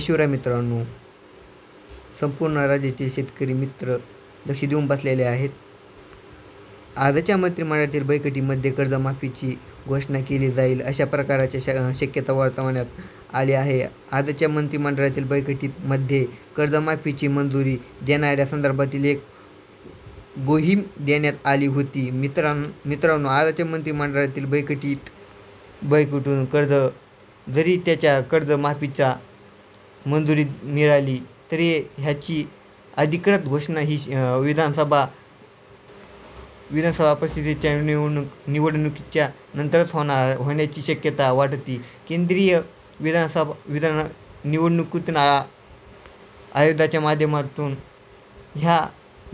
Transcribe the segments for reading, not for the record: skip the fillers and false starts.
शिवराय मित्रांनो, संपूर्ण राज्याचे शेतकरी मित्र लक्ष देऊन बसलेले आहेत. आजच्या मंत्रिमंडळातील बैठकीमध्ये कर्जमाफीची घोषणा केली जाईल अशा प्रकारच्या शक्यता वर्तवण्यात आली आहे. आजच्या मंत्रिमंडळातील बैठकीमध्ये कर्जमाफीची मंजुरी देणाऱ्या संदर्भातील एक मोहीम देण्यात आली होती. मित्रांनो, आजच्या मंत्रिमंडळातील बैठकीतून जरी त्याच्या कर्जमाफीचा मंजुरी मिळाली तरी ह्याची अधिकृत घोषणा ही विधानसभा परिषदेच्या निवडणुकीच्या नंतरच होण्याची शक्यता वाटते. केंद्रीय निवडणुकीतून आयोगाच्या माध्यमातून ह्या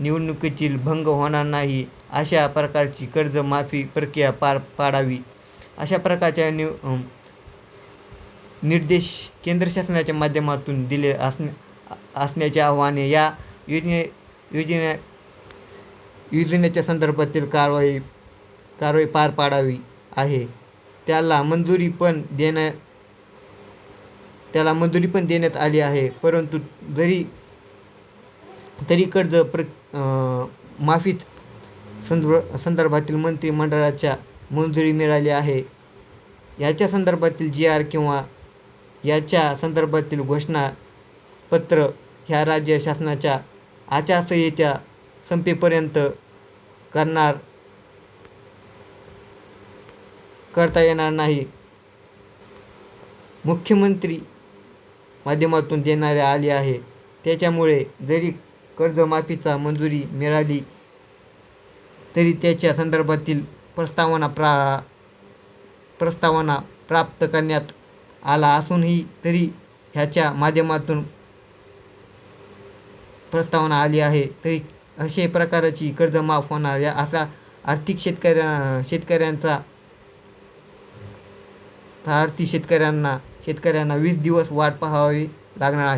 निवडणुकीतील भंग होणार नाही अशा प्रकारची कर्जमाफी प्रक्रिया पार पाडावी अशा प्रकारच्या निर्देश केंद्र शासनाच्या माध्यमातून दिले असण्याचे आव्हाने या योजनेच्या संदर्भातील कारवाई पार पाडावी आहे. त्याला मंजुरी पण देण्यात आली आहे. परंतु तरी कर्ज माफी संदर्भातील मंत्रिमंडळाच्या मंजुरी मिळाली आहे. याच्या संदर्भातील GR किंवा याच्या संदर्भातील घोषणापत्र ह्या राज्य शासनाच्या आचारसंहिता संपेपर्यंत करता येणार नाही. मुख्यमंत्री माध्यमातून देण्यात आली आहे. त्याच्यामुळे जरी कर्जमाफीचा मंजुरी मिळाली तरी त्याच्या संदर्भातील प्रस्तावना प्राप्त करण्यात आला असूनही तरी ह्याच्या माध्यमातून प्रस्तावना आली आहे तरी अशा प्रकारची कर्ज माफ होणार असा आर्थिक शेतकऱ्यांना 20 दिवस वाट पाहावी लागणार आहे.